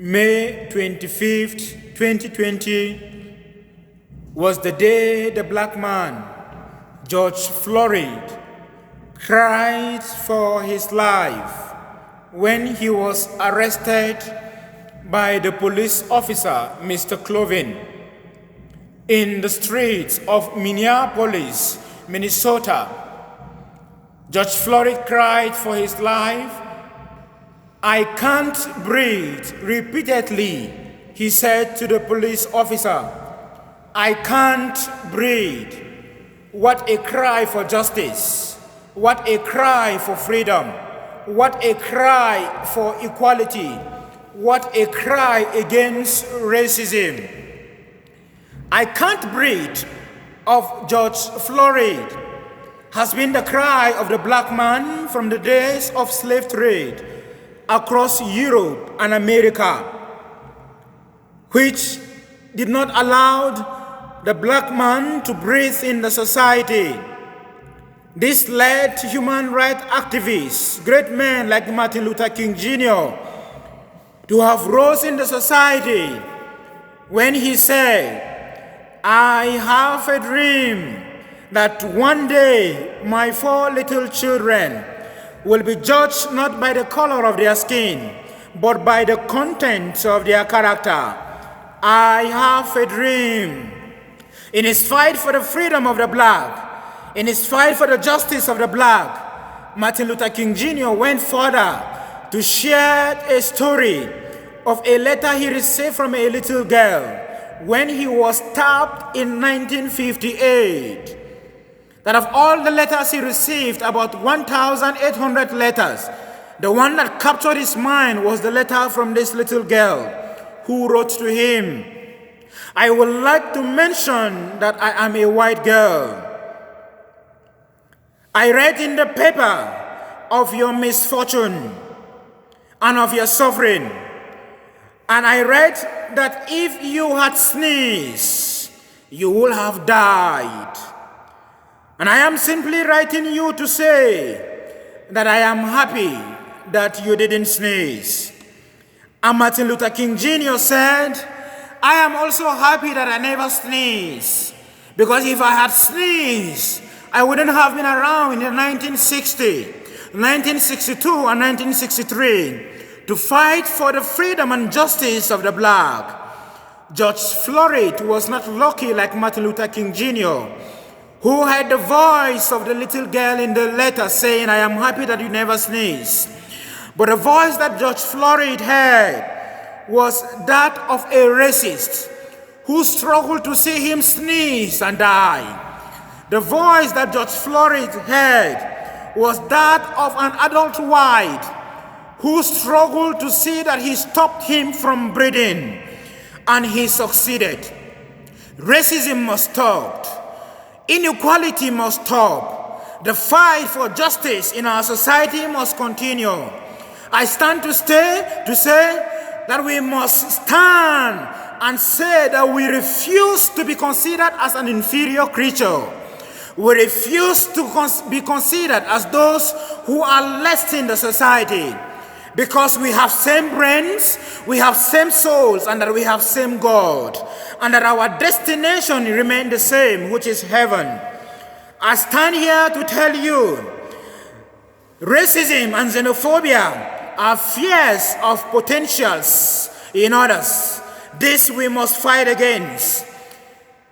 May 25th, 2020 was the day the black man, George Floyd, cried for his life when he was arrested by the police officer, Mr. Chauvin, in the streets of Minneapolis, Minnesota. George Floyd cried for his life. "I can't breathe," repeatedly, he said to the police officer. "I can't breathe." What a cry for justice. What a cry for freedom. What a cry for equality. What a cry against racism. "I can't breathe" of George Floyd has been the cry of the black man from the days of slave trade across Europe and America, which did not allow the black man to breathe in the society. This led human rights activists, great men like Martin Luther King Jr., to have rose in the society when he said, "I have a dream that one day my 4 little children will be judged not by the color of their skin, but by the contents of their character. I have a dream." In his fight for the freedom of the black, in his fight for the justice of the black, Martin Luther King Jr. went further to share a story of a letter he received from a little girl when he was stabbed in 1958. That of all the letters he received, about 1,800 letters, the one that captured his mind was the letter from this little girl who wrote to him, "I would like to mention that I am a white girl. I read in the paper of your misfortune and of your suffering, and I read that if you had sneezed, you would have died. And I am simply writing you to say that I am happy that you didn't sneeze." And Martin Luther King Jr. said, "I am also happy that I never sneezed, because if I had sneezed, I wouldn't have been around in the 1960, 1962, and 1963 to fight for the freedom and justice of the black." George Floyd was not lucky like Martin Luther King Jr., who had the voice of the little girl in the letter saying, "I am happy that you never sneeze." But the voice that George Floyd had was that of a racist who struggled to see him sneeze and die. The voice that George Floyd had was that of an adult white who struggled to see that he stopped him from breathing, and he succeeded. Racism must stop. Inequality must stop. The fight for justice in our society must continue. I stand to say that we must stand and say that we refuse to be considered as an inferior creature. We refuse to be considered as those who are less in the society, because we have same brains, we have same souls, and that we have same God, and that our destination remains the same, which is heaven. I stand here to tell you, racism and xenophobia are fears of potentials in others. This we must fight against.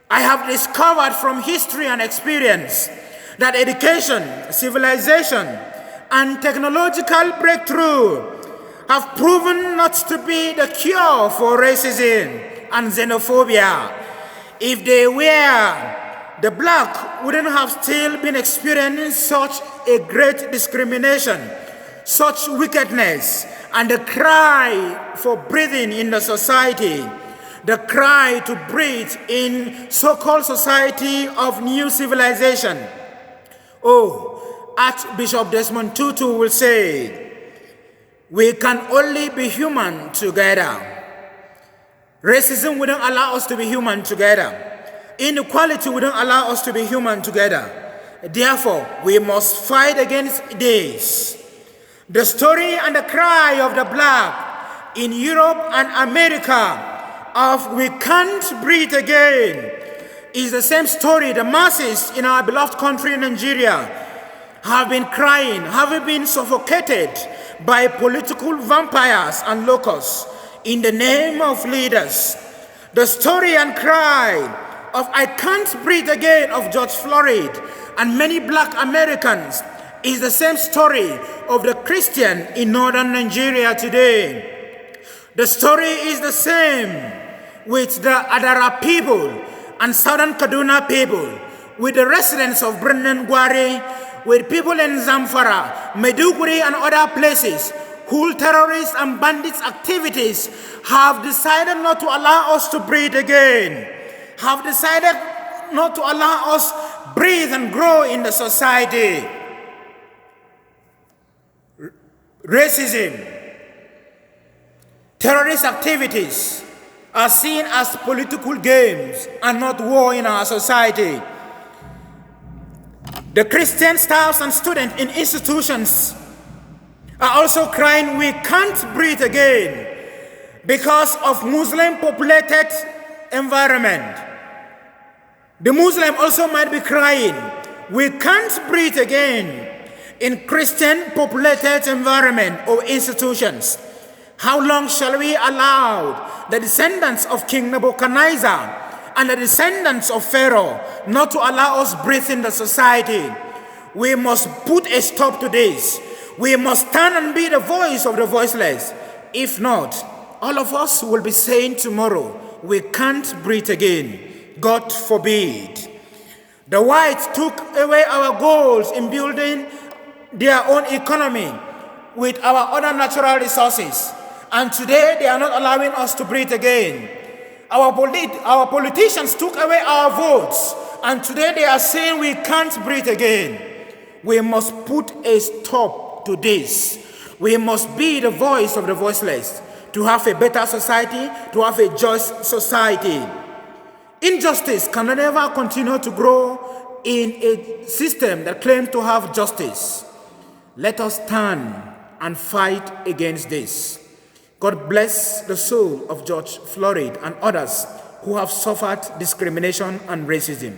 I have discovered from history and experience that education, civilization, and technological breakthrough have proven not to be the cure for racism and xenophobia. If they were, the black wouldn't have still been experiencing such a great discrimination, such wickedness, and the cry for breathing in the society, the cry to breathe in so-called society of new civilization. Oh, Archbishop Desmond Tutu will say, "We can only be human together." Racism wouldn't allow us to be human together. Inequality wouldn't allow us to be human together. Therefore, we must fight against this. The story and the cry of the black in Europe and America of "We Can't Breathe Again" is the same story the masses in our beloved country, Nigeria, have been crying, have been suffocated by political vampires and locusts in the name of leaders. The story and cry of "I Can't Breathe Again" of George Floyd and many black Americans is the same story of the Christian in northern Nigeria today. The story is the same with the Adara people and southern Kaduna people, with the residents of Brendan Gwari, with people in Zamfara, Maiduguri, and other places whose terrorist and bandits activities have decided not to allow us to breathe again, have decided not to allow us breathe and grow in the society. Racism, terrorist activities are seen as political games and not war in our society. The Christian staffs and students in institutions are also crying, "We can't breathe again," because of Muslim populated environment. The Muslim also might be crying, "We can't breathe again," in Christian populated environment or institutions. How long shall we allow the descendants of King Nebuchadnezzar and the descendants of Pharaoh not to allow us breathe in the society? We must put a stop to this. We must stand and be the voice of the voiceless. If not, all of us will be saying tomorrow, "We can't breathe again." God forbid. The whites took away our goals in building their own economy with our other natural resources, and today they are not allowing us to breathe again. Our politicians took away our votes, and today they are saying we can't breathe again. We must put a stop to this. We must be the voice of the voiceless to have a better society, to have a just society. Injustice can never continue to grow in a system that claims to have justice. Let us stand and fight against this. God bless the soul of George Floyd and others who have suffered discrimination and racism.